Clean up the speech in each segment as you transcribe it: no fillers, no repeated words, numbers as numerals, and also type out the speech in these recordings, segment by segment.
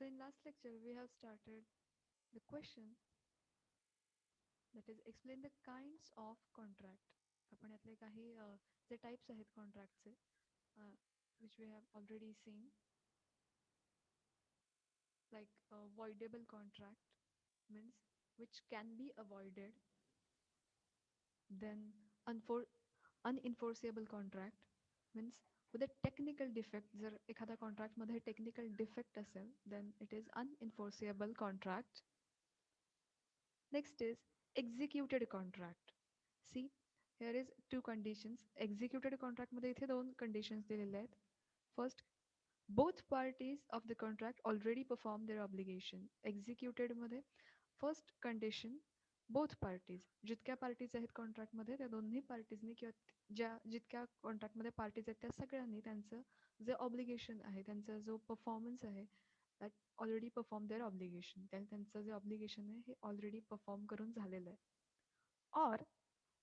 So in last lecture we have started the question that is explain the kinds of contract. आपण यातले काही जे types आहेत कॉन्ट्रॅक्टचे which we have already seen like voidable contract means which can be avoided, then unenforceable contract means with a technical defect, जर एखाद्या contract मध्ये technical defect असेल then it is unenforceable contract. Next is executed contract. See, here is two conditions. Executed contract मध्ये इथे दोन conditions दिलेले आहेत. First, both parties of the contract already perform their obligation. Executed मध्ये first condition both parties, जितक्या parties आहेत contract मध्ये त्या दोन्ही parties किंवा ज्या जितक्या contract मध्ये parties आहेत त्या सगळ्यांनी त्यांचं जे obligation आहे त्यांचा जो performance आहे that already perform their obligation. त्यांचं जे obligation आहे हे already perform करून झालेलं आहे. Or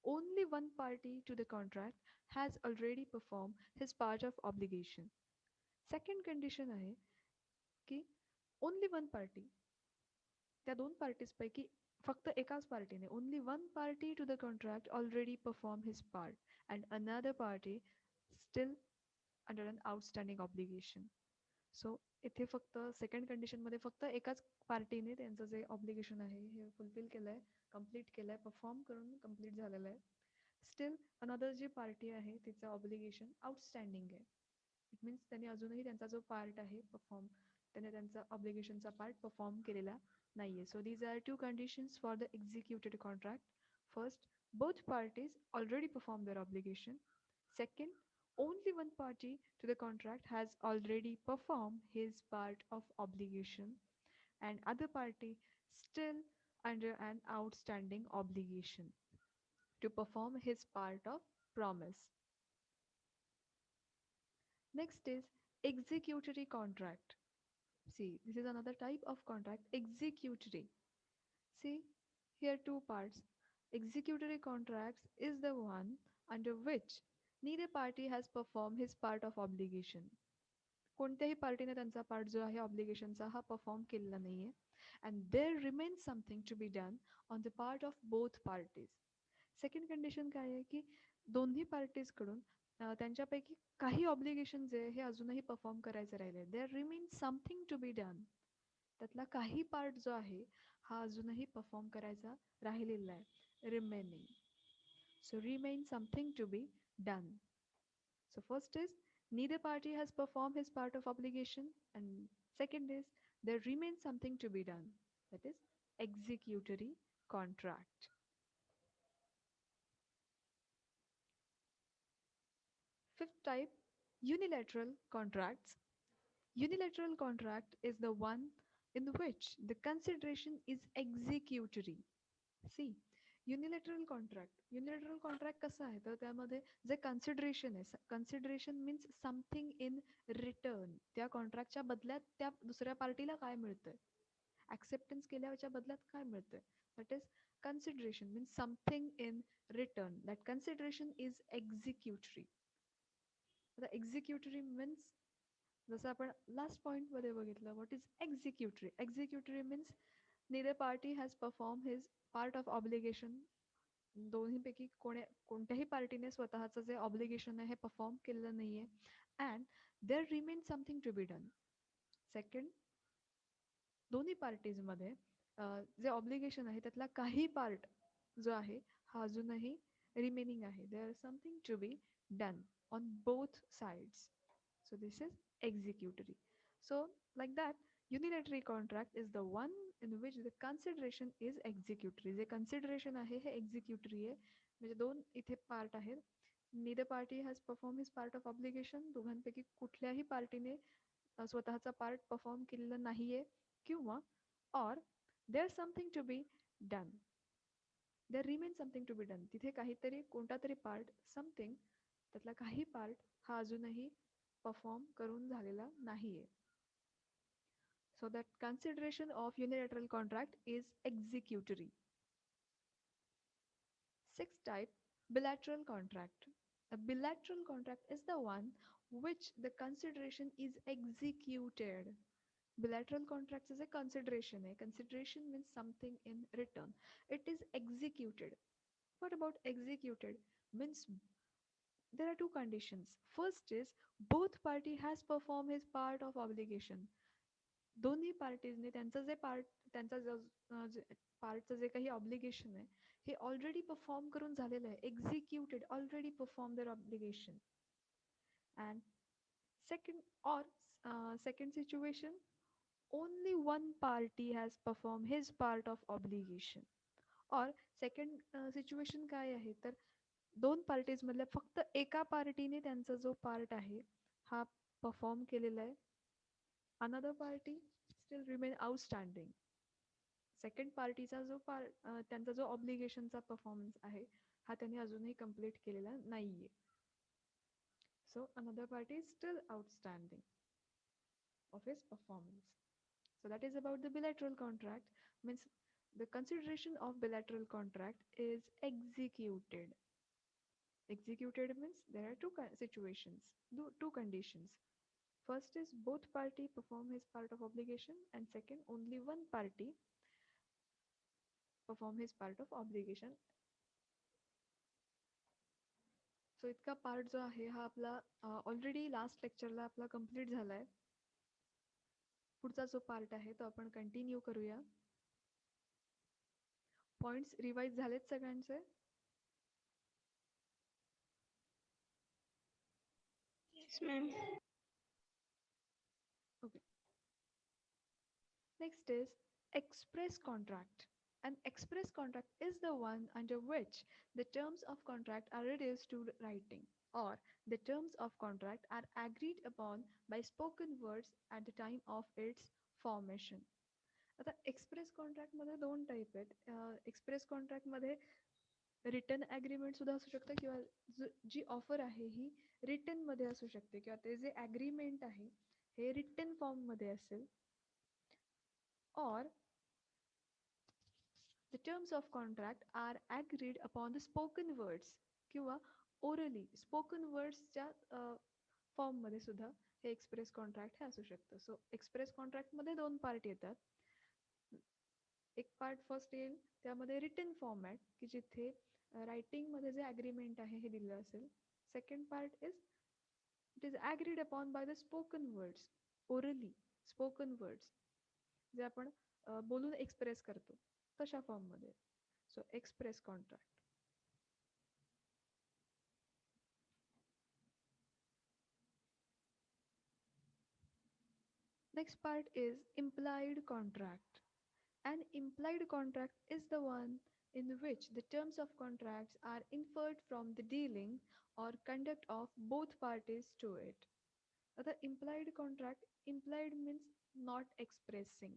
only one party to the contract has already performed his part of obligation. Second condition आहे की only one party, त्या दोन parties पैकी फक्त एकाच पार्टीने only one party to the contract already performed his part and another party still under an outstanding obligation. So इथे फक्त second कंडिशनमध्ये फक्त एकाच पार्टीने त्यांचं जे ऑब्लिगेशन आहे हे फुलफिल केलं आहे, कम्प्लीट केलं आहे, परफॉर्म करून कम्प्लीट झालेलं आहे. स्टील अनदर जी पार्टी आहे तिचं ऑब्लिगेशन आउटस्टँडिंग आहे. इट मीन्स त्यांनी अजूनही त्यांचा जो पार्ट आहे त्याने त्यांचा ऑब्लिगेशनचा पार्ट परफॉर्म केलेला नाही आहे. So these are two conditions for the executed contract. First, both parties already performed their obligation. Second, only one party to the contract has already performed his part of obligation and other party still under an outstanding obligation to perform his part of promise. Next is executory contract. See, this is another type of contract, executory. See, here two parts. Executory contracts is the one under which neither party has performed his part of obligation. कोणत्याही पार्टीने त्यांचा part जो आहे ऑब्लिगेशनचा हा perform केलेला नाहीये and there remains something to be done on the part of both parties. Second condition काय आहे की दोन्ही पार्टीजकडून त्यांच्यापैकी काही ऑब्लिगेशन जे हे अजूनही परफॉर्म करायचे राहिले. There remains something to be done. त्यातला काही पार्ट जो आहे हा अजूनही परफॉर्म करायचा राहिलेला आहे. Remaining. So remain something to be done. So first is neither party has performed his part of obligation and second is there remains something to be done, that is executory contract. Fifth type, unilateral contracts. Unilateral contract is the one in which the consideration is executory. See, unilateral contract कसं आहे तर त्यामध्ये जे consideration आहे, consideration means something in return. त्या कॉन्ट्रॅक्टच्या बदल्यात त्या दुसऱ्या पार्टीला काय मिळतंय, ॲक्सेप्टन्स केल्याच्या बदल्यात काय मिळतंय, that is consideration means something in return. That consideration is executory. आता एक्झिक्युटरी मीन्स जसं आपण लास्ट पॉईंटमध्ये बघितलं, what is executory. Executory means neither party has performed his part of obligation. दोन्हीपैकी कोणत्याही पार्टीने स्वतःचं जे ऑब्लिगेशन आहे हे परफॉर्म केलेलं नाहीये and there remain something to be done. Second, दोन्ही पार्टीजमध्ये जे ऑब्लिगेशन आहे त्यातला काही पार्ट जो आहे हा अजूनही रिमेनिंग आहे. There something to be done on both sides. So this is executory. So like that, unilateral contract is the one in which the consideration is executory. जे consideration आहे हे executory आहे. म्हणजे दोन इथे पार्ट आहेत. neither party has performed his part of obligation. दोघांपैकी कुठल्याही पार्टीने स्वतःचा पार्ट परफॉर्म केलेला नाहीये किंवा or there's something to be done. there remains something to be done. तिथे काहीतरी कोणता तरी पार्ट समथिंग त्यातला काही पार्ट हा अजूनही परफॉर्म करून झालेला नाहीये. So that consideration of unilateral contract is executory. Sixth type, bilateral contract. A bilateral contract is the one which the consideration is executed. Bilateral contracts is a consideration. A consideration means something in return. It is executed. What about executed? Means there are two conditions. First is both party has performed his part of obligation. दोन्ही पार्टीजने त्यांचं जे part त्यांचा जो पार्टचं जे काही obligation आहे हे already perform करून झालेलं आहे executed already perform their obligation and second or second situation only one party has performed his part of obligation or second situation काय आहे तर दोन पार्टीज मधल्या फक्त एका पार्टीने त्यांचा जो पार्ट आहे हा परफॉर्म केलेला आहे another party steel remain outstanding second पार्टीचा जो त्यांचा जो ऑब्लिगेशनचा परफॉर्मन्स आहे हा त्यांनी अजूनही कंप्लीट केलेला नाहीये so another party is steel outstanding of his performance. So that is about the bilateral contract. Means the consideration of bilateral contract is executed. Executed means there are two situations, two conditions. First is both party perform his part of obligation, and second only one party perform his part of obligation. So इतका part जो आहे हा आपला already last लेक्चरला आपला complete झालाय पुढचा जो part आहे तो आपण कंटिन्यू करूया पॉइंट्स रिवाइज झालेत सगळ्यांचे Yes, ma'am. Okay. Next is express contract. An express contract is the one under which the terms of contract are reduced to writing or the terms of contract are agreed upon by spoken words at the time of its formation. आता express कॉन्ट्रॅक्टमध्ये दोन type आहेत express कॉन्ट्रॅक्टमध्ये return agreement सुद्धा असू शकतं किंवा जी offer आहे ही रिटर्नमध्ये असू शकते किंवा ते जे ॲग्रीमेंट आहे हे रिटर्न फॉर्ममध्ये असेल or the terms of contract are agreed upon the spoken words किंवा orally spoken wordsच्या फॉर्ममध्ये सुद्धा हे एक्सप्रेस कॉन्ट्रॅक्ट हे असू शकतं सो एक्सप्रेस कॉन्ट्रॅक्टमध्ये दोन पार्ट येतात एक पार्ट फर्स्ट येईल त्यामध्ये रिटन फॉर्मॅट की जिथे रायटिंगमध्ये जे ॲग्रीमेंट आहे हे दिलं असेल second part is it is agreed upon by the spoken words orally spoken words जे आपण बोलून एक्सप्रेस करतो तशा फॉर्ममध्ये so express contract next part is implied contract. An implied contract is the one in which the terms of contracts are inferred from the dealing or conduct of both parties to it. The implied contract, implied means not expressing.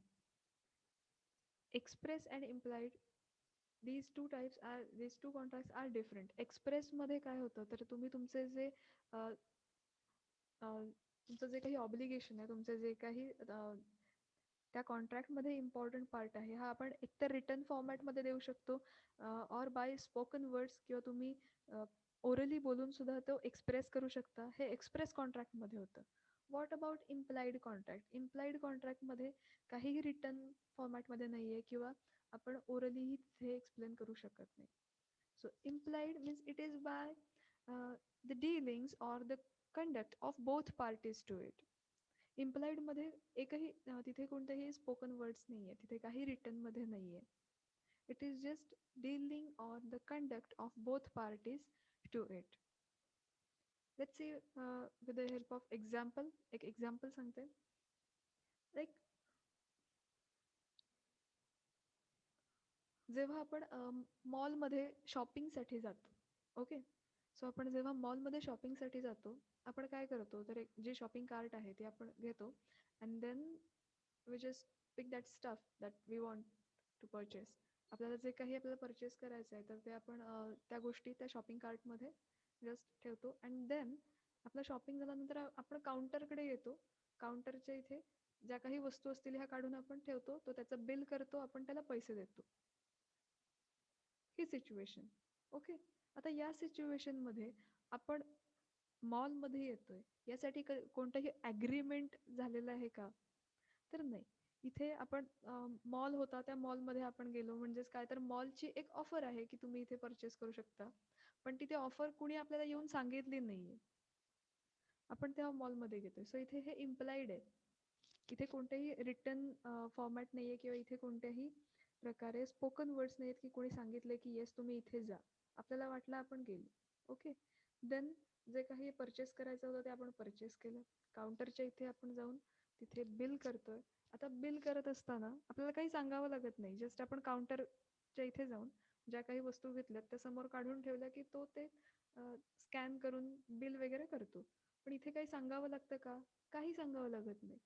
Express and implied these two contracts are different. Express मध्ये काय होतं तर तुम्ही तुमचे जे तुमचं जे काही ऑब्लिगेशन आहे तुमचे जे काही त्या कॉन्ट्रॅक्टमध्ये इम्पॉर्टंट पार्ट आहे हा आपण एकतर रिटर्न फॉर्मॅटमध्ये देऊ शकतो ऑर बाय स्पोकन वर्ड्स किंवा तुम्ही ओरली बोलून सुद्धा तो एक्सप्रेस करू शकता हे एक्सप्रेस कॉन्ट्रॅक्टमध्ये होतं what about implied contract implied कॉन्ट्रॅक्टमध्ये काहीही रिटर्न फॉर्मॅटमध्ये नाही आहे किंवा आपण ओरलीही हे एक्सप्लेन करू शकत नाही so implied means it is by the dealings or the conduct of both parties to it इम्प्लाइडमध्ये एकही तिथे कोणतेही स्पोकन वर्ड्स नाही आहे तिथे काही रिटर्नमध्ये नाही आहे it is just dealing or the conduct of both parties to it let's see with the help of example एक एक्झाम्पल सांगते लाईक जेव्हा आपण मॉलमध्ये शॉपिंगसाठी जातो ओके सो आपण जेव्हा मॉलमध्ये शॉपिंगसाठी जातो आपण काय करतो तर एक जे शॉपिंग कार्ट आहे ते आपण घेतो and then we just pick that stuff that we want to purchase आपल्याला जे काही आपल्याला परचेस करायचं आहे तर ते आपण त्या गोष्टी त्या शॉपिंग कार्टमध्ये जस्ट ठेवतो अँड देन आपलं शॉपिंग झाल्यानंतर आपण काउंटरकडे येतो काउंटरच्या इथे ज्या काही वस्तू असतील ह्या काढून आपण ठेवतो तो त्याचं बिल करतो आपण त्याला पैसे देतो ही सिच्युएशन ओके आता या सिच्युएशनमध्ये आपण मॉलमध्ये येतोय यासाठी कोणतंही ॲग्रीमेंट झालेलं आहे का तर नाही. इथे आपण मॉल होता, त्या मॉलमध्ये आपण गेलो म्हणजेच काय तर मॉलची एक ऑफर आहे की तुम्ही इथे परचेस करू शकता. पण तिथे ऑफर कुणी आपल्याला येऊन सांगितली नाहीये. आपण तेव्हा मॉलमध्ये घेतोय. सो इथे हे इम्प्लाइड आहे. इथे कोणतेही रिटन फॉर्मॅट नाहीये किंवा इथे कोणत्याही प्रकारे स्पोकन वर्ड्स नाहीयेत की कोणी सांगितले की येस तुम्ही इथे जा. आपल्याला वाटलं आपण गेलो. ओके. देन जे काही परचेस करायचं होतं ते आपण परचेस केलं. काउंटरच्या इथे आपण जाऊन तिथे बिल करतोय. आता बिल करत असताना आपल्याला काही सांगावं लागत नाही. जस्ट आपण काउंटरच्या इथे जाऊन ज्या काही वस्तू घेतल्यात त्या समोर काढून ठेवल्या की तो ते स्कॅन करून बिल वगैरे करतो. पण इथे काही सांगावं लागतं का? काही सांगावं लागत नाही.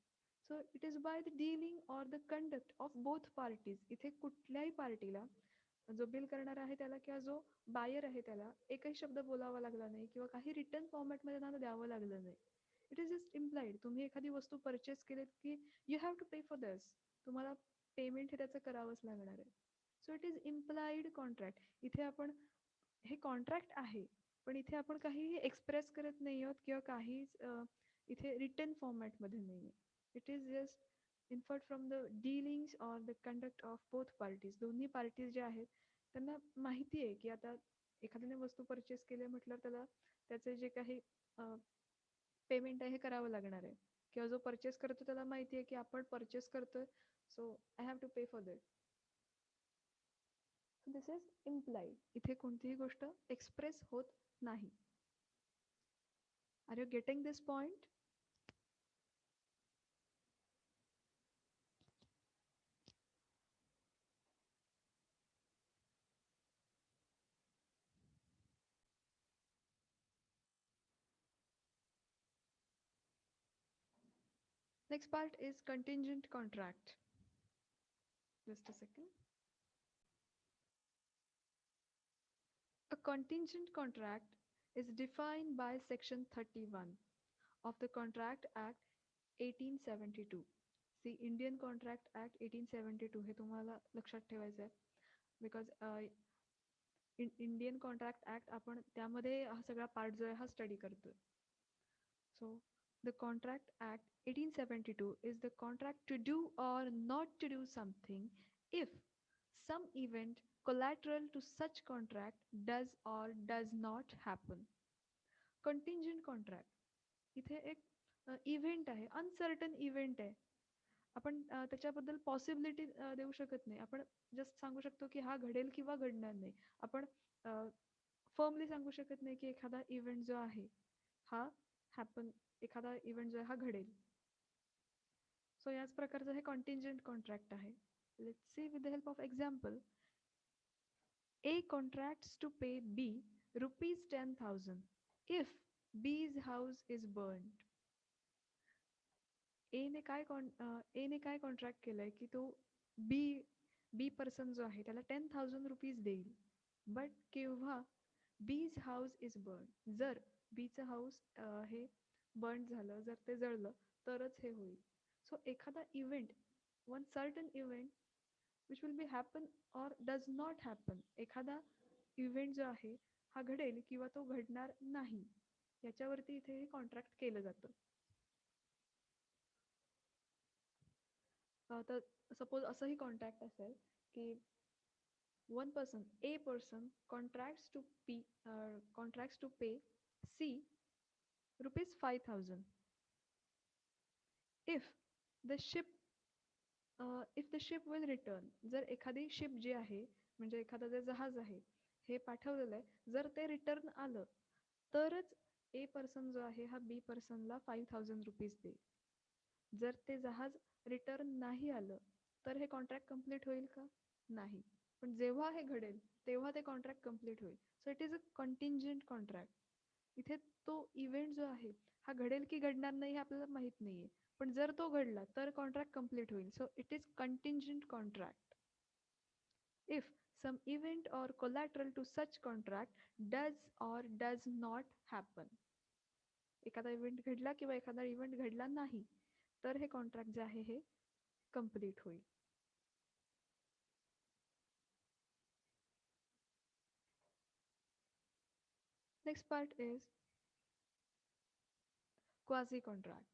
So it is by the dealing or the conduct of both parties. इथे कुठल्याही पार्टीला जो बिल करणार आहे त्याला किंवा जो बायर आहे त्याला एकही शब्द बोलावा लागला नाही किंवा काही रिटर्न फॉर्मॅटमध्ये त्यांना द्यावं लागलं नाही. It is just implied. तुम्ही एखादी वस्तू परचेस केलीत की you have to pay for this. तुम्हाला पेमेंट हे त्याचं करावंच लागणार आहे. So it is implied contract. इथे आपण हे कॉन्ट्रॅक्ट आहे पण इथे आपण काहीही एक्सप्रेस करत नाही आहोत किंवा काहीच इथे रिटर्न फॉर्मॅटमध्ये नाही आहे. It is just inferred from the dealings or the conduct of both parties. दोन्ही पार्टीज जे आहेत त्यांना माहिती आहे की आता एखाद्याने वस्तू परचेस केली म्हटल्यावर त्याला त्याचे जे काही पेमेंट आहे हे करावं लागणार आहे किंवा जो परचेस करतो त्याला माहिती आहे की आपण परचेस करतोय so I have to pay for that. This is implied. इथे कोणतीही गोष्ट एक्सप्रेस होत नाही. Are you getting this point? Next part is contingent contract. Just a second. A contingent contract is defined by Section 31 of the Contract Act 1872. See, Indian Contract Act 1872 हे तुम्हाला लक्षात ठेवायचं आहे. बिकॉज इंडियन कॉन्ट्रॅक्ट ऍक्ट आपण त्यामध्ये हा सगळा part जो आहे हा स्टडी करतोय. So the Contract Act 1872 is the contract to do or not to do something if some event collateral to such contract does or does not happen. Contingent contract इथे एक इव्हेंट आहे, uncertain event आहे. आपण त्याच्याबद्दल possibility देऊ शकत नाही. आपण जस्ट सांगू शकतो की हा घडेल किंवा घडणार नाही. आपण फर्मली सांगू शकत नाही की एखादा इव्हेंट जो आहे हा हॅपन, एखादा इव्हेंट जो आहे हा घडेल. सो याच प्रकारचं हे कॉन्टिंजंट कॉन्ट्रॅक्ट आहे. Let's see with the help of example. A contracts to pay B rupees 10,000 if B's house is burned. ए ने काय कॉन्ट्रॅक्ट केलंय की तो बी बी पर्सन जो आहे त्याला 10,000 रुपीज देईल. बट केव्हा बीज हाऊस इज बर्न, जर बीचं हाऊस हे बर्न झालं, जर ते जळलं तरच हे होईल. सो एखादा event, one certain event which will be happen or does not happen, एखादा इव्हेंट जो आहे हा घडेल किंवा तो घडणार नाही, याच्यावरती इथे हे कॉन्ट्रॅक्ट केलं जातं. तर सपोज असंही कॉन्ट्रॅक्ट असेल की one person, A person contracts to pay C rupees 5,000 if the ship if the ship will return. जर एखादी शिप जी आहे म्हणजे एखादं जे जहाज आहे हे पाठवलेलं आहे, जर ते रिटर्न आलं तरच ए पर्सन जो आहे हा बी पर्सनला 5,000 रुपीज देईल. जर ते जहाज रिटर्न नाही आलं तर हे कॉन्ट्रॅक्ट कम्प्लीट होईल का? नाही. पण जेव्हा हे घडेल तेव्हा ते कॉन्ट्रॅक्ट कम्प्लीट होईल. So it is a contingent contract. इथे तो इव्हेंट जो आहे हा घडेल की घडणार नाही हे आपल्याला माहित नाहीये, पण जर तो घडला तर कॉन्ट्रॅक्ट कम्प्लीट होईल. So it is contingent contract if some event or collateral to such contract does or does not happen. एखादा इव्हेंट घडला किंवा एखादा इव्हेंट घडला नाही तर हे कॉन्ट्रॅक्ट जे आहे हे कम्प्लीट होईल. Next part is quasi contract.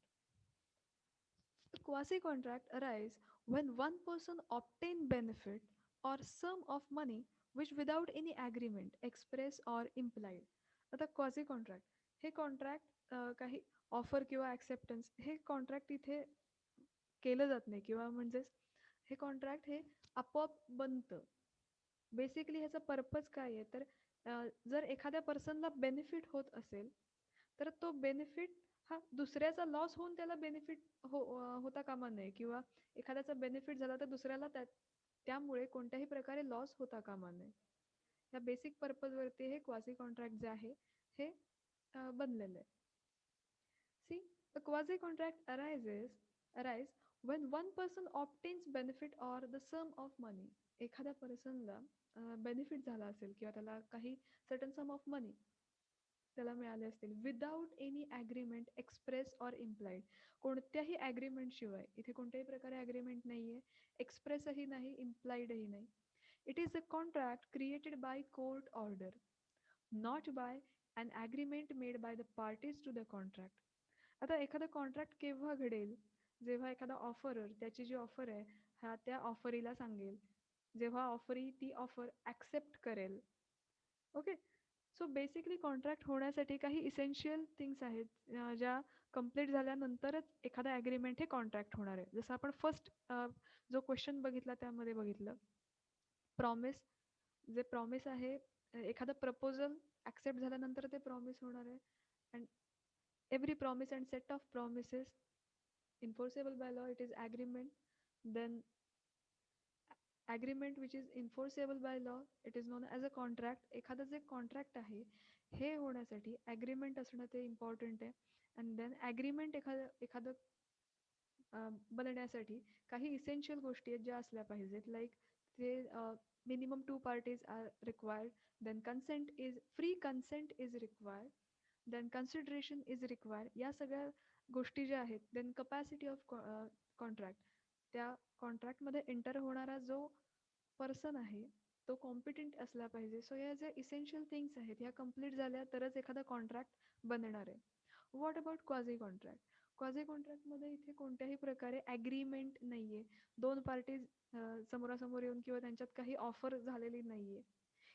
A quasi-contract arise when one person obtain benefit or sum of money which without any agreement express or implied. आता क्वासी कॉन्ट्रॅक्ट हे कॉन्ट्रॅक्ट काही ऑफर किंवा ॲक्सेप्टन्स हे contract इथे केलं जात नाही किंवा म्हणजेच हे कॉन्ट्रॅक्ट हे आपोआप बनतं. बेसिकली ह्याचा पर्पज काय आहे तर जर एखाद्या पर्सनला बेनिफिट होत असेल तर तो बेनिफिट हा दुसऱ्याचा लॉस होऊन त्याला बेनिफिट होता कामा नये किंवा एखाद्याचा बेनिफिट झाला तर दुसऱ्याला त्यामुळे कोणत्याही प्रकारे लॉस होता कामा नये. या बेसिक पर्पजवरती हे क्वासी कॉन्ट्रॅक्ट जे आहे हे बनलेलं आहे. See, a quasi-contract arise when one person obtains benefit or the sum of money. एखाद्या पर्सनला बेनिफिट झाला असेल किंवा त्याला काही सर्टन सम ऑफ मनी त्याला मिळाले असतील without any agreement express or implied. कोणत्याही ॲग्रीमेंट शिवाय इथे कोणत्याही प्रकारे ॲग्रीमेंट नाही आहे, एक्सप्रेसही नाही, इम्प्लाइडही नाही. It is a contract created by court order, not by an agreement made by the parties to the contract. आता एखादा कॉन्ट्रॅक्ट केव्हा घडेल जेव्हा एखादा ऑफरर त्याची जी ऑफर आहे हा त्या ऑफरीला सांगेल, जेव्हा ऑफरी ती ऑफर ॲक्सेप्ट करेल. ओके. सो बेसिकली कॉन्ट्रॅक्ट होण्यासाठी काही इसेन्शियल थिंग्स आहेत ज्या कंप्लीट झाल्यानंतरच एखादा ॲग्रीमेंट हे कॉन्ट्रॅक्ट होणार आहे. जसं आपण फर्स्ट जो क्वेश्चन बघितला त्यामध्ये बघितलं प्रॉमिस. जे प्रॉमिस आहे एखादा प्रपोजल ॲक्सेप्ट झाल्यानंतर ते प्रॉमिस होणार आहे. And every promise and set of promises enforceable by law, it is agreement. Then agreement which is enforceable by law, it is known as a contract. एखादं जे contract आहे हे होण्यासाठी ॲग्रीमेंट असणं ते इम्पॉर्टंट आहे. अँड देन ॲग्रीमेंट एखादं बनण्यासाठी काही इसेन्शियल गोष्टी आहेत ज्या असल्या पाहिजेत. लाईक ते minimum 2 parties are required. Then consent is free consent is required. Then consideration is required. या सगळ्या गोष्टी ज्या आहेत. Then capacity of contract. त्या कॉन्ट्रॅक्टमध्ये एंटर होणारा जो पर्सन आहे तो कॉम्पिटंट असला पाहिजे. सो या ज्या इसेन्शियल थिंग्स आहेत ह्या कंप्लीट झाल्या तरच एखादा कॉन्ट्रॅक्ट बनणार आहे. What about quasi contract? Quasi कॉन्ट्रॅक्टमध्ये इथे कोणत्याही प्रकारे ॲग्रीमेंट नाही आहे. दोन पार्टीज समोरासमोर येऊन किंवा त्यांच्यात काही ऑफर झालेली नाही आहे.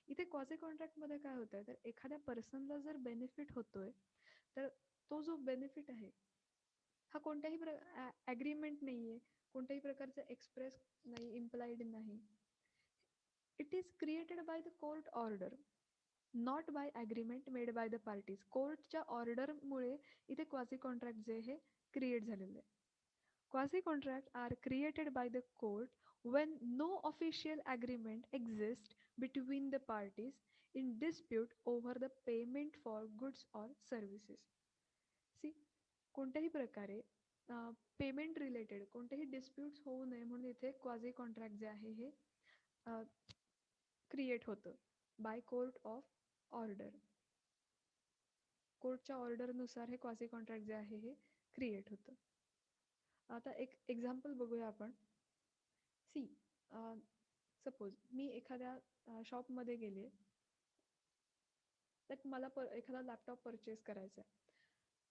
इथे क्वाझी कॉन्ट्रॅक्टमध्ये काय होतं आहे तर एखाद्या पर्सनला जर बेनिफिट होतोय तर तो जो बेनिफिट आहे हा कोणत्याही ॲग्रीमेंट नाही आहे, कोणत्याही प्रकारचं एक्सप्रेस नाही, इम्प्लाइड नाही. It is created by the court order, not by agreement made by the parties. कोर्टच्या ऑर्डरमुळे इथे क्वाझी कॉन्ट्रॅक्ट जे हे क्रिएट झालेलं आहे. Quasi contract are created by the court when no official agreement exists between the parties in dispute over the payment for goods or services. See, कोणत्याही प्रकारे payment related कोणतेही डिस्प्यूट्स होऊ नये म्हणून इथे क्वाझी कॉन्ट्रॅक्ट जे आहे हे क्रिएट होतं बाय कोर्ट ऑफ ऑर्डर. कोर्टच्या ऑर्डरनुसार हे क्वाझी कॉन्ट्रॅक्ट जे आहे हे क्रिएट होतं. आता एक एक्झाम्पल बघूया आपण. सी, सपोज मी एखाद्या शॉपमध्ये गेले तर मला एखादा लॅपटॉप परचेस करायचा आहे.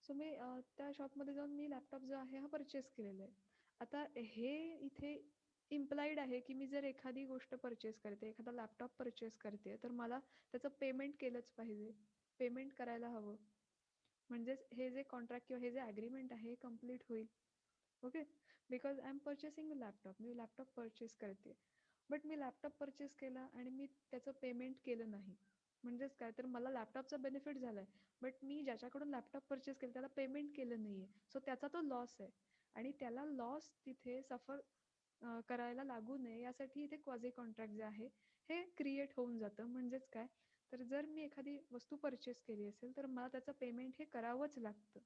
सो मी त्या शॉपमध्ये जाऊन मी लॅपटॉप जो आहे हा परचेस केलेला आहे. आता हे इथे इम्प्लाइड आहे की मी जर एखादी गोष्ट परचेस करते, एखादा लॅपटॉप परचेस करते तर मला त्याचं पेमेंट केलंच पाहिजे, पेमेंट करायला हवं. म्हणजेच हे जे कॉन्ट्रॅक्ट किंवा हे जे ॲग्रीमेंट आहे हे कम्प्लीट होईल. Okay. Because I am purchasing a laptop. मी लॅपटॉप परचेस करते. बट मी लॅपटॉप परचेस केला आणि मी त्याचं पेमेंट केलं नाही. म्हणजेच काय तर मला लॅपटॉपचा बेनिफिट झाला आहे बट मी ज्याच्याकडून लॅपटॉप परचेस केलं त्याला पेमेंट केलं नाही आहे. सो त्याचा तो लॉस आहे आणि त्याला लॉस तिथे सफर करायला लागू नये यासाठी इथे क्वाझी कॉन्ट्रॅक्ट जे आहे हे क्रिएट होऊन जातं. म्हणजेच काय तर जर मी एखादी वस्तू परचेस केली असेल तर मला त्याचं पेमेंट हे करावंच लागतं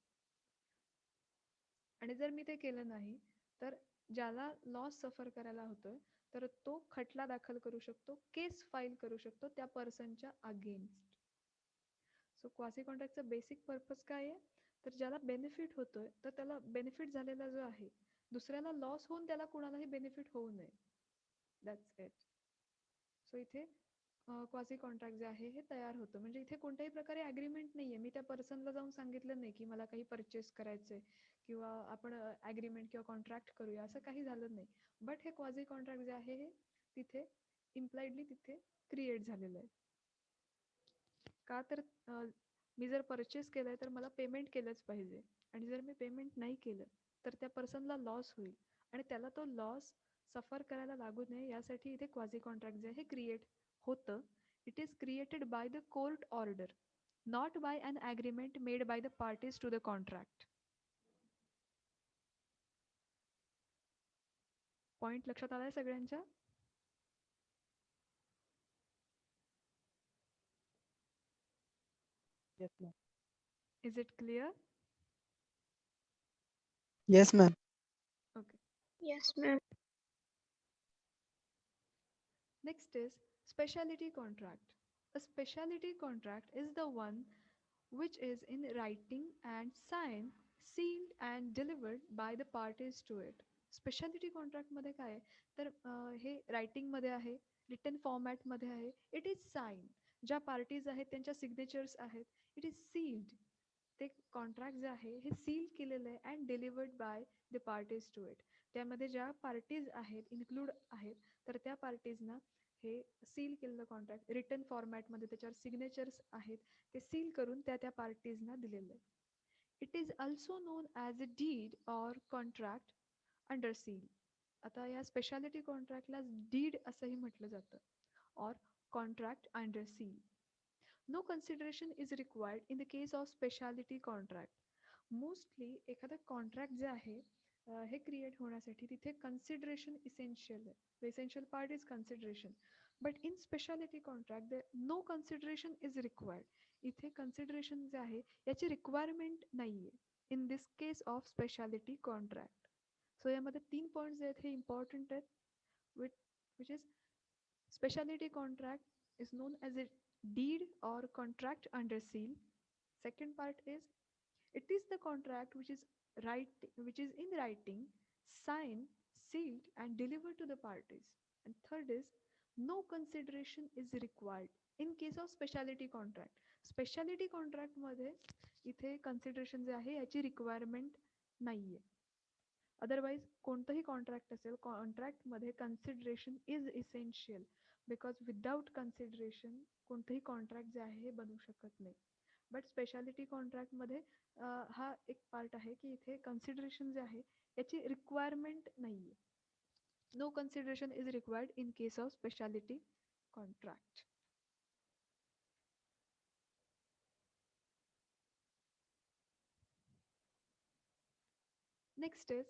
आणि जर मी ते केलं नाही तर ज्याला लॉस सफर करायला होतोय तर तो खटला दाखल करू शकतो, केस फाईल करू शकतो त्या पर्सनच्या अगेन्स्ट. सो क्वासी कॉन्ट्रॅक्टचा बेसिक पर्पज काय आहे तर ज्याला बेनिफिट होतोय तर त्याला बेनिफिट झालेला जो आहे दुसऱ्याला लॉस होऊन त्याला कुणालाही बेनिफिट होऊ नये. That's it. सो इथे क्वासी कॉन्ट्रॅक्ट जे आहे हे तयार होतं. म्हणजे इथे कोणत्याही प्रकारे ॲग्रीमेंट नाही आहे. मी त्या पर्सनला जाऊन सांगितलं नाही की मला काही परचेस करायचं आहे किंवा आपण ॲग्रीमेंट किंवा कॉन्ट्रॅक्ट करूया, असं काही झालं नाही. बट हे क्वासी कॉन्ट्रॅक्ट जे आहे हे तिथे इम्प्लाइडली तिथे क्रिएट झालेलं आहे. का तर मी जर परचेस केलं आहे तर मला पेमेंट केलंच पाहिजे, आणि जर मी पेमेंट नाही केलं तर त्या पर्सनला लॉस होईल, आणि त्याला तो लॉस सफर करायला लागू नये यासाठी इथे क्वाझी कॉन्ट्रॅक्ट जे आहे क्रिएट होतं. It is created by the court order, not by an agreement made by the parties to the contract. Point लक्षात आलाय सगळ्यांच्या? Yes, ma'am. Is it clear? Yes, ma'am. Okay. Yes, ma'am. Next is specialty contract. A specialty contract is the one which is in writing and signed, sealed and delivered by the parties to it. Speciality कॉन्ट्रॅक्टमध्ये काय आहे तर हे रायटिंगमध्ये आहे, written फॉर्मॅटमध्ये आहे, it is sign, ज्या पार्टीज आहेत त्यांच्या सिग्नेचर्स आहेत, इट इज सील्ड, ते कॉन्ट्रॅक्ट जे आहे हे सील केलेलं आहे and delivered by the parties to it. त्यामध्ये ज्या पार्टीज आहेत इन्क्लूड आहेत तर त्या पार्टीजना हे सील केलेलं कॉन्ट्रॅक्ट रिटन फॉर्मॅटमध्ये त्याच्यावर सिग्नेचर्स आहेत ते सील करून त्या त्या पार्टीजना दिलेलं आहे. It is also known as a deed or contract under seal. आता या स्पेशालिटी कॉन्ट्रॅक्टला डीड असंही म्हटलं जातं, or contract under seal. No consideration is required in the case of speciality contract. Mostly एखादं कॉन्ट्रॅक्ट जे आहे हे क्रिएट होण्यासाठी तिथे कन्सिडरेशन इसेन्शियल आहे. Essential part is consideration, but in speciality contract no consideration is required. इथे consideration जे आहे याची रिक्वायरमेंट नाही आहे in this case of speciality contract. So यामध्ये 3 पॉईंट्स जे आहेत हे इम्पॉर्टंट आहेत. Which is specialty contract is known as a deed or contract under seal. Second part is it is the contract which is in writing, signed, sealed and delivered to the parties. And third is no consideration is required in case of specialty contract. Specialty contract मध्ये इथे consideration जे आहे याची requirement नाहीये. Otherwise कोणतंही contract असेल, कॉन्ट्रॅक्टमध्ये consideration is essential, because without consideration कोणतंही कॉन्ट्रॅक्ट जे आहे हे बनू शकत नाही. बट स्पेशालिटी कॉन्ट्रॅक्टमध्ये हा एक पार्ट आहे की इथे कन्सिडरेशन जे आहे याची रिक्वायरमेंट नाही आहे. No consideration is required in case of speciality contract. Next is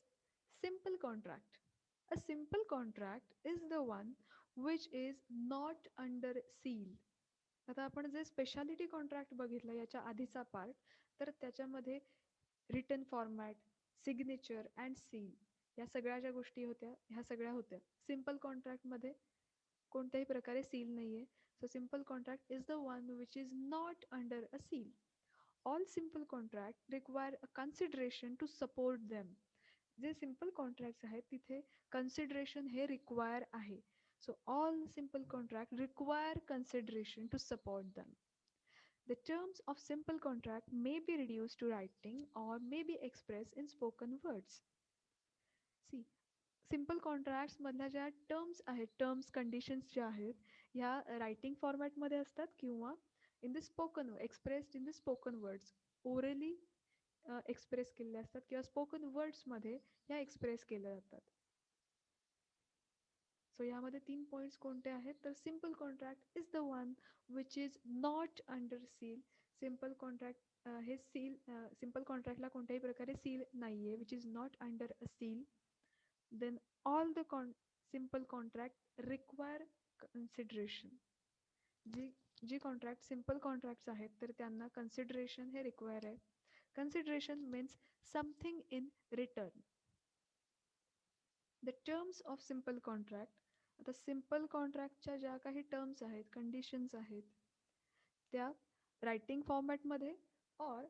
simple contract. A simple contract is the one which is not under seal. आता आपण जे स्पेशालिटी कॉन्ट्रॅक्ट बघितलं याच्या आधीचा पार्ट, तर त्याच्यामध्ये written format, signature and seal या सगळ्या ज्या गोष्टी होत्या ह्या सगळ्या होत्या. सिम्पल कॉन्ट्रॅक्टमध्ये कोणत्याही प्रकारे सील नाही आहे. So simple contract is the one which is not under a seal. All simple contract require a consideration to support them. जे सिम्पल कॉन्ट्रॅक्ट्स आहेत तिथे कन्सिडरेशन हे रिक्वायर आहे. So all simple contract require consideration to support them. The terms of simple contract may be reduced to writing or may be expressed in spoken words. See, simple contracts मधल्या ज्या terms आहेत, terms conditions ज्या आहेत ह्या writing फॉर्मॅटमध्ये असतात किंवा in the spoken expressed in the spoken words, orally express केलेल्या असतात किंवा स्पोकन वर्ड्समध्ये ह्या एक्सप्रेस केल्या जातात. सो यामध्ये 3 पॉईंट्स कोणते आहेत तर simple contract is the one which is not under seal. Simple contract हे सील, सिम्पल कॉन्ट्रॅक्टला कोणत्याही प्रकारे सील नाही आहे, which is not under a seal. Then all the simple contract require consideration. जी कॉन्ट्रॅक्ट सिम्पल कॉन्ट्रॅक्ट्स आहेत तर त्यांना कन्सिडरेशन हे रिक्वायर आहे. Consideration means something in return. The terms of simple contract. आता सिम्पल कॉन्ट्रॅक्टच्या ज्या काही टर्म्स आहेत, कंडिशन्स आहेत त्या रायटिंग फॉर्मॅटमध्ये or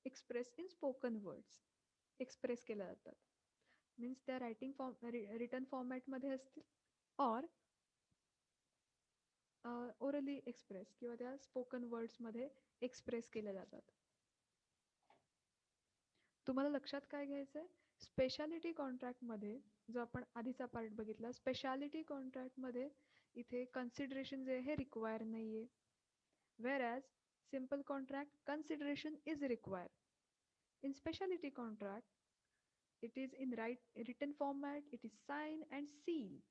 express in spoken words express केल्या जातात. मीन्स त्या रायटिंग रिटर्न फॉर्मॅटमध्ये असतील ऑर ओरली एक्सप्रेस किंवा त्या स्पोकन वर्ड्समध्ये एक्सप्रेस केल्या जातात. तुम्हाला लक्षात काय घ्यायचं आहे? स्पेशालिटी कॉन्ट्रॅक्टमध्ये जो आपण आधीचा पार्ट बघितला, स्पेशालिटी कॉन्ट्रॅक्टमध्ये इथे कन्सिडरेशन जे आहे हे रिक्वायर नाही आहे. Whereas simple contract consideration is required. In specialty contract, it is in written format, it is signed and sealed.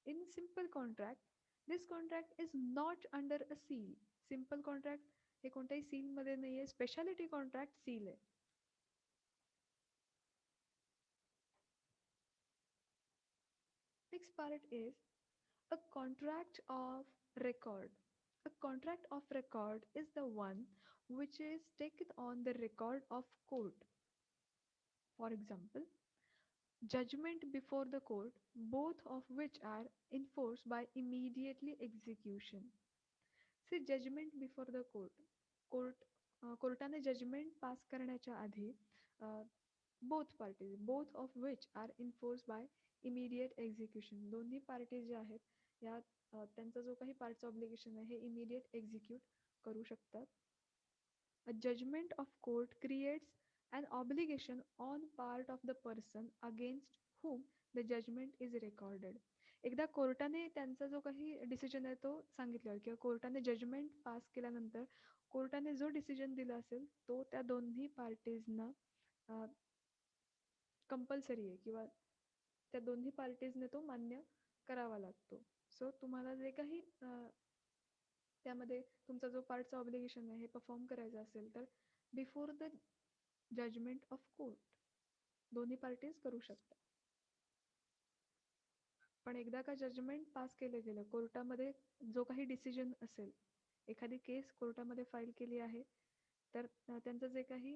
In simple contract, this contract is not under a seal. Simple contract हे कोणत्याही seal मध्ये नाही आहे. Specialty contract seal आहे. Next part is a contract of record. A contract of record is the one which is taken on the record of court. For example, judgment before the court, both of which are enforced by immediately execution. See, judgment before the court. कोर्टाने judgement pass करण्याच्या आधी both parties, both of which are enforce by immediate execution. दोन्ही parties ज्या आहेत या त्यांचा जो काही पार्टचं ऑब्लिगेशन आहे हे इमिडिएट एक्झिक्यूट करू शकतात. A judgment of court creates an obligation on part of the person against whom the judgment is recorded. एकदा कोर्टाने त्यांचा जो काही डिसिजन आहे तो सांगितल्यावर किंवा कोर्टाने जजमेंट पास केल्यानंतर कोर्टाने जो डिसिजन दिला असेल तो त्या दोन्ही पार्टीजना कंपल्सरी आहे किंवा त्या दोन्ही पार्टीजने तो मान्य करावा लागतो. सो तुम्हाला जे काही त्यामध्ये तुमचा जो पार्टचा ऑब्लिगेशन आहे हे परफॉर्म करायचा असेल तर before the judgement of court दोन्ही पार्टीज करू शकतात. पण एकदा का जजमेंट पास केलं गेलं, कोर्टामध्ये जो काही डिसिजन असेल, एखादी केस कोर्टामध्ये फाईल केली आहे तर त्यांचं जे काही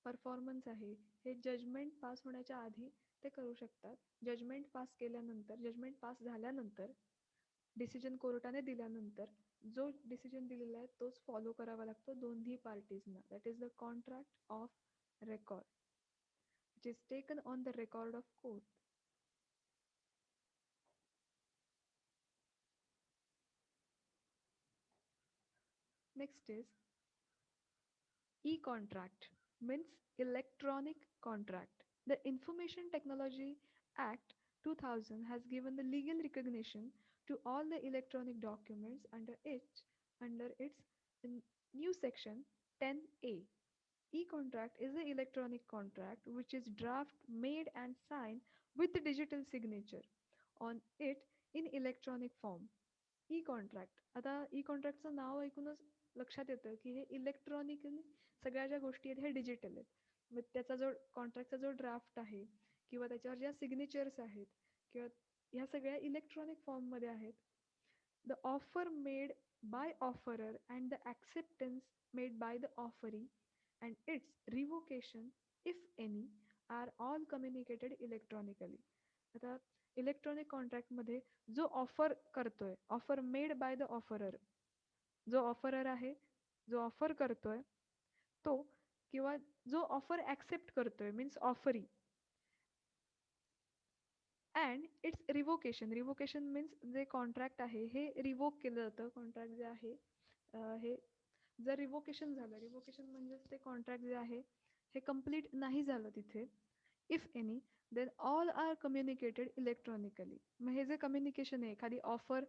परफॉर्मन्स आहे हे जजमेंट पास होण्याच्या आधी ते करू शकतात. जजमेंट पास केल्यानंतर, जजमेंट पास झाल्यानंतर, डिसिजन कोर्टाने दिल्यानंतर जो डिसिजन दिलेला आहे तोच फॉलो करावा लागतो दोन्ही पार्टीजना. That is the contract of record which is taken on the record of court. Next is e-contract, means electronic contract. The Information Technology Act 2000 has given the legal recognition to all the electronic documents under its new section 10A. E-contract is the electronic contract which is draft made and signed with the digital signature on it in electronic form. E contract. आता E कॉन्ट्रॅक्टचं नाव ऐकूनच लक्षात येतं की हे electronically सगळ्या ज्या गोष्टी आहेत हे डिजिटल आहेत. मग त्याचा जो कॉन्ट्रॅक्टचा जो ड्राफ्ट आहे किंवा त्याच्यावर ज्या सिग्नेचर्स आहेत किंवा ह्या सगळ्या इलेक्ट्रॉनिक फॉर्ममध्ये आहेत. The offer made by offeror and the acceptance made by the offeree and its revocation if any are all communicated electronically. आता इलेक्ट्रॉनिक कॉन्ट्रॅक्टमध्ये जो ऑफर करतोय, offer made by the offeror, जो ऑफरर आहे, जो ऑफर करतोय तो किंवा जो ऑफर ॲक्सेप्ट करतोय means offeree, and its revocation. Revocation means जे कॉन्ट्रॅक्ट आहे हे रिवोक केलं जातं. कॉन्ट्रॅक्ट जे आहे हे जर रिवोकेशन झालं, रिवोकेशन म्हणजेच ते कॉन्ट्रॅक्ट जे आहे हे कम्प्लीट नाही झालं तिथे, if any then all are communicated electronically. मग हे जे कम्युनिकेशन आहे एखादी ऑफर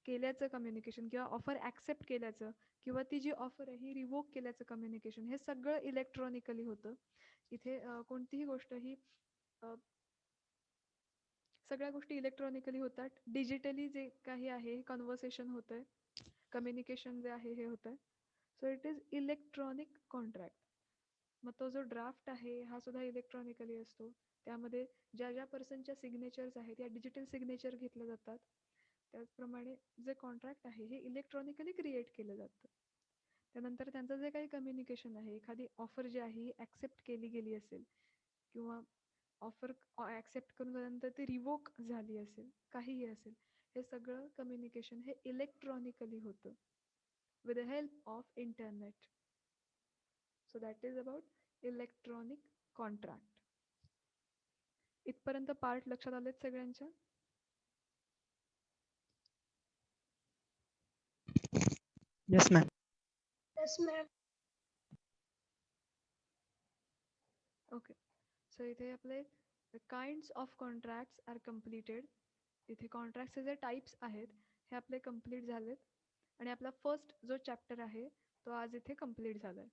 केल्याचं कम्युनिकेशन किंवा ऑफर ॲक्सेप्ट केल्याचं किंवा ती जी ऑफर आहे ही रिवोक केल्याचं कम्युनिकेशन हे सगळं इलेक्ट्रॉनिकली होतं. इथे कोणतीही गोष्ट ही सगळ्या गोष्टी इलेक्ट्रॉनिकली होतात. डिजिटली जे काही आहे कन्व्हर्सेशन होतं आहे, कम्युनिकेशन जे आहे हे होतं आहे. So it is electronic contract. मग तो जो ड्राफ्ट आहे हा सुद्धा इलेक्ट्रॉनिकली असतो. त्यामध्ये ज्या ज्या पर्सनच्या सिग्नेचर्स आहेत या डिजिटल सिग्नेचर घेतल्या जातात. त्याचप्रमाणे जे कॉन्ट्रॅक्ट आहे हे इलेक्ट्रॉनिकली क्रिएट केलं जातं. त्यानंतर त्यांचं जे काही कम्युनिकेशन आहे, एखादी ऑफर जी आहे ही ॲक्सेप्ट केली गेली असेल किंवा ऑफर ॲक्सेप्ट करून झाल्यानंतर ती रिवोक झाली असेल, काहीही असेल, हे सगळं कम्युनिकेशन हे इलेक्ट्रॉनिकली होतं with the help of internet. So that is about electronic contract. इथपर्यंत पार्ट लक्षात आलेत सगळ्यांच्या? Yes, ma'am. Yes, ma'am. Okay. So इथे आपले kinds of contracts are completed. इथे कॉन्ट्रॅक्टचे जे टाईप्स आहेत हे आपले कम्प्लीट झालेत आणि आपला फर्स्ट जो चॅप्टर आहे तो आज इथे कम्प्लीट झाला आहे.